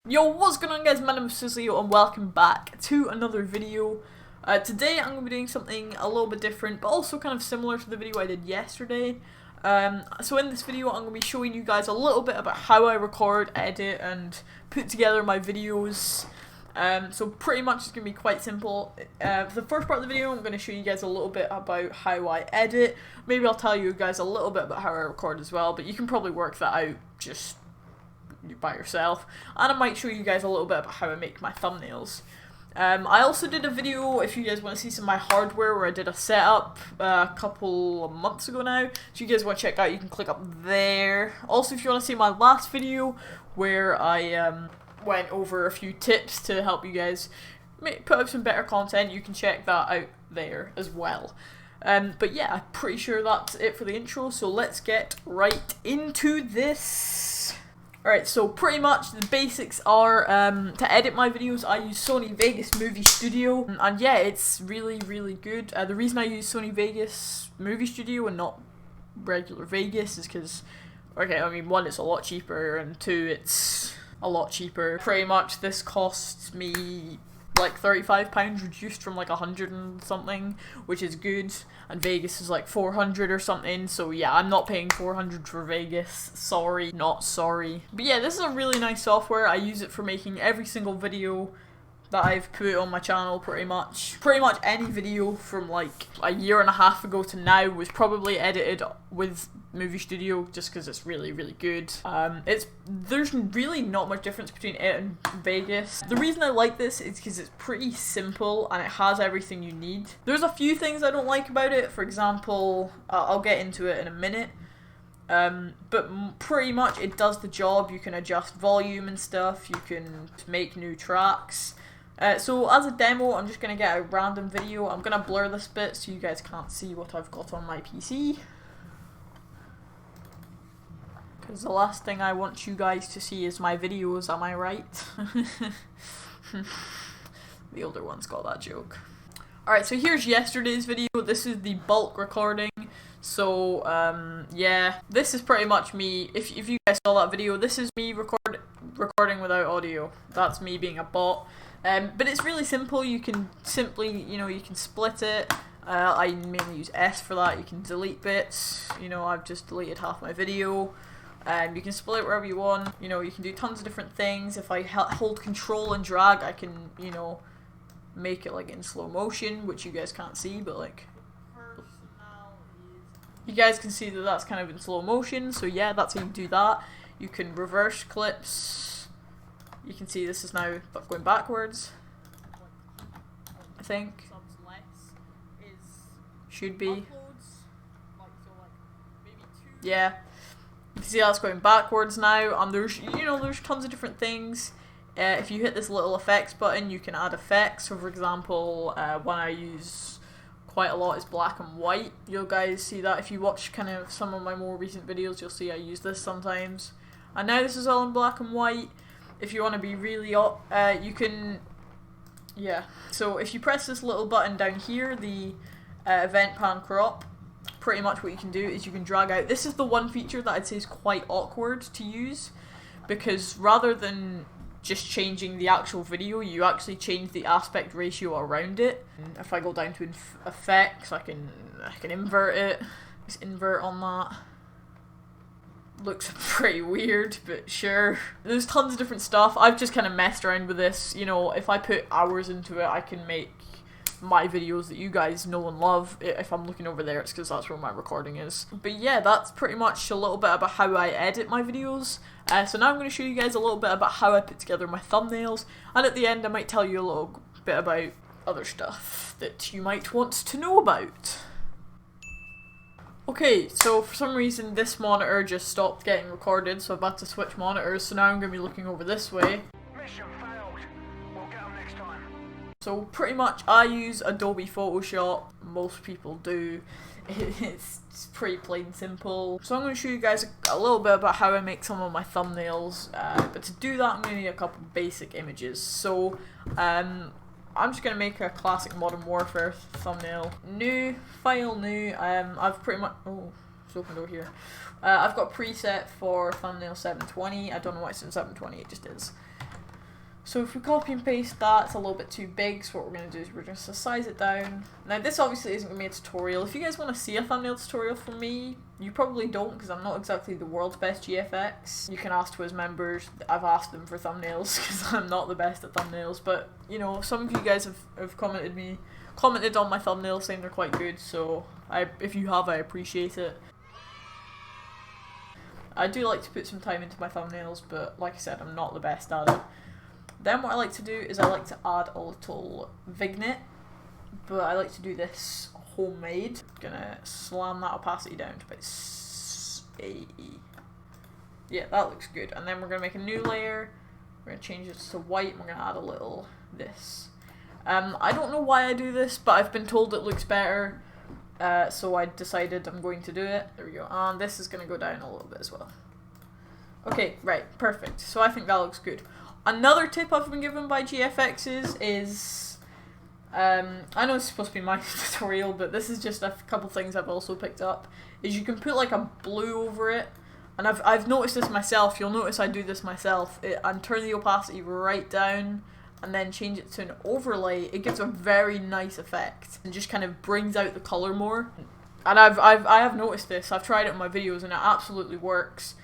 Yo, what's going on guys, my name is Cicilio and welcome back to another video. Today I'm going to be doing something a little bit different, but also kind of similar to the video I did yesterday. So in this video I'm going to be showing you guys a little bit about how I record, edit, and put together my videos. So pretty much it's going to be quite simple. For the first part of the video I'm going to show you guys a little bit about how I edit. Maybe I'll tell you guys a little bit about how I record as well, but you can probably work that out just by yourself, and I might show you guys a little bit about how I make my thumbnails. I also did a video, if you guys want to see some of my hardware, where I did a setup a couple of months ago now, so you guys want to check out, you can click up there. Also, if you want to see my last video where I went over a few tips to help you guys put up some better content, you can check that out there as well. But yeah, I'm pretty sure that's it for the intro, so let's get right into this. Alright, so pretty much the basics are, to edit my videos I use Sony Vegas Movie Studio, and yeah, it's really good. The reason I use Sony Vegas Movie Studio and not regular Vegas is because, okay, I mean, one, it's a lot cheaper, and two, it's a lot cheaper. Pretty much this costs me like £35 reduced from like 100 and something, which is good, and Vegas is like 400 or something, so yeah, I'm not paying 400 for Vegas, sorry, not sorry. But yeah, this is a really nice software. I use it for making every single video that I've put on my channel pretty much. Pretty much any video from like a year and a half ago to now was probably edited with Movie Studio, just because it's really good. There's really not much difference between it and Vegas. The reason I like this is because it's pretty simple and it has everything you need. There's a few things I don't like about it. For example, I'll get into it in a minute. But pretty much it does the job. You can adjust volume and stuff. You can make new tracks. So as a demo, I'm just going to get a random video. I'm going to blur this bit so you guys can't see what I've got on my PC. Because the last thing I want you guys to see is my videos, am I right? The older ones got that joke. Alright, so here's yesterday's video. This is the bulk recording. So, yeah, this is pretty much me. If you guys saw that video, this is me recording without audio. That's me being a bot. But it's really simple. You can simply, you can split it. I mainly use S for that. You can delete bits. I've just deleted half my video. You can split it wherever you want. You can do tons of different things. If I hold control and drag, I can, make it like in slow motion, which you guys can't see, but like, you guys can see that that's kind of in slow motion. So yeah, that's how you do that. You can reverse clips. You can see this is now going backwards, I think. Should be. Yeah. You can see that's going backwards now, and there's tons of different things. If you hit this little effects button, you can add effects. So for example, one I use quite a lot is black and white. You'll guys see that if you watch kind of some of my more recent videos, you'll see I use this sometimes. And now this is all in black and white. If you want to be really you can, yeah. So if you press this little button down here, the event pan crop, pretty much what you can do is you can drag out. This is the one feature that I'd say is quite awkward to use, because rather than just changing the actual video, you actually change the aspect ratio around it. And if I go down to effects, I can invert it. Just invert on that. Looks pretty weird, but sure. There's tons of different stuff. I've just kind of messed around with this. If I put hours into it, I can make my videos that you guys know and love. If I'm looking over there, it's because that's where my recording is. But yeah, that's pretty much a little bit about how I edit my videos. So now I'm going to show you guys a little bit about how I put together my thumbnails, and at the end I might tell you a little bit about other stuff that you might want to know about. Okay, so for some reason this monitor just stopped getting recorded, so I've had to switch monitors, so now I'm going to be looking over this way. Mission failed. We'll get them next time. So pretty much I use Adobe Photoshop. Most people do. It's pretty plain simple. So I'm going to show you guys a little bit about how I make some of my thumbnails, but to do that I'm going to need a couple basic images. So I'm just going to make a classic Modern Warfare thumbnail. New, file new, I've pretty much, oh, it's opened over here. I've got a preset for thumbnail 720, I don't know why it's in 720, it just is. So if we copy and paste that, it's a little bit too big, so what we're going to do is we're just going to size it down. Now this obviously isn't going to be a tutorial. If you guys want to see a thumbnail tutorial from me, you probably don't, because I'm not exactly the world's best GFX. You can ask TWIZZ members. I've asked them for thumbnails, because I'm not the best at thumbnails, but you know, some of you guys have commented on my thumbnails saying they're quite good, so if you have, I appreciate it. I do like to put some time into my thumbnails, but like I said, I'm not the best at it. Then what I like to do is I like to add a little vignette, but I like to do this homemade. Gonna slam that opacity down to about 80. Yeah, that looks good. And then we're gonna make a new layer. We're gonna change this to white, and we're gonna add a little this. I don't know why I do this, but I've been told it looks better, so I decided I'm going to do it. There we go. And this is gonna go down a little bit as well. Okay, right, perfect. So I think that looks good. Another tip I've been given by GFXs is, I know it's supposed to be my tutorial, but this is just a couple things I've also picked up, is you can put like a blue over it, and I've noticed this myself. You'll notice I do this myself, and turn the opacity right down, and then change it to an overlay. It gives a very nice effect, and just kind of brings out the colour more. And I have noticed this. I've tried it in my videos, and it absolutely works.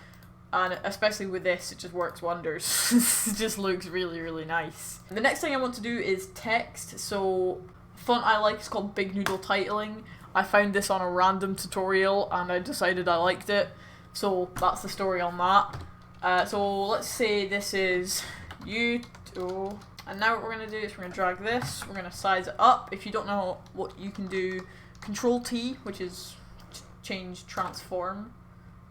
And especially with this, it just works wonders. It just looks really, really nice. The next thing I want to do is text. So, font I like is called Big Noodle Titling. I found this on a random tutorial and I decided I liked it. So, that's the story on that. So, let's say this is YouTube. And now what we're going to do is we're going to drag this. We're going to size it up. If you don't know what you can do, Control T, which is change transform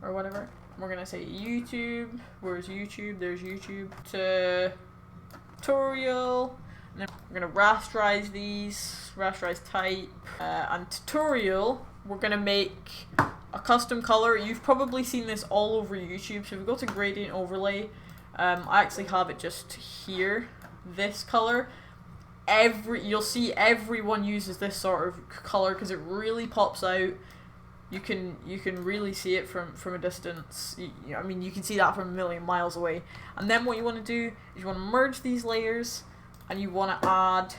or whatever. We're going to say YouTube, where's YouTube, there's YouTube, tutorial, and then we're going to rasterize these, rasterize type, and tutorial, we're going to make a custom color. You've probably seen this all over YouTube, so if we go to gradient overlay, I actually have it just here, this color. You'll see everyone uses this sort of color because it really pops out. You can really see it from a distance. I mean, you can see that from a million miles away. And then what you want to do is you want to merge these layers, and you want to add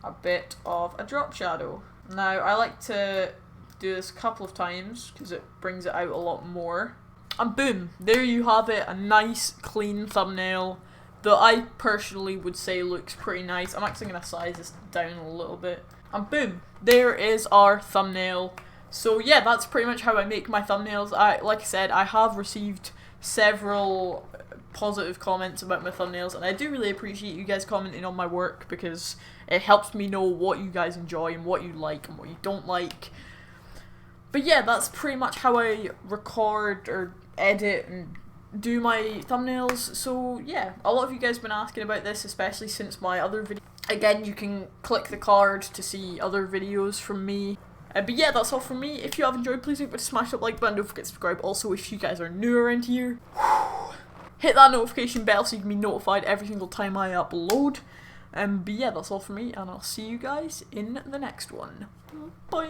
a bit of a drop shadow. Now, I like to do this a couple of times because it brings it out a lot more. And boom, there you have it, a nice, clean thumbnail that I personally would say looks pretty nice. I'm actually going to size this down a little bit. And boom, there is our thumbnail. So yeah, that's pretty much how I make my thumbnails. Like I said, I have received several positive comments about my thumbnails, and I do really appreciate you guys commenting on my work because it helps me know what you guys enjoy and what you like and what you don't like. But yeah, that's pretty much how I record or edit and do my thumbnails. So yeah, a lot of you guys have been asking about this, especially since my other video. Again, you can click the card to see other videos from me. But yeah, that's all from me. If you have enjoyed, please don't forget to smash that like button, don't forget to subscribe. Also, if you guys are new around here, hit that notification bell so you can be notified every single time I upload. But yeah, that's all from me, and I'll see you guys in the next one. Bye!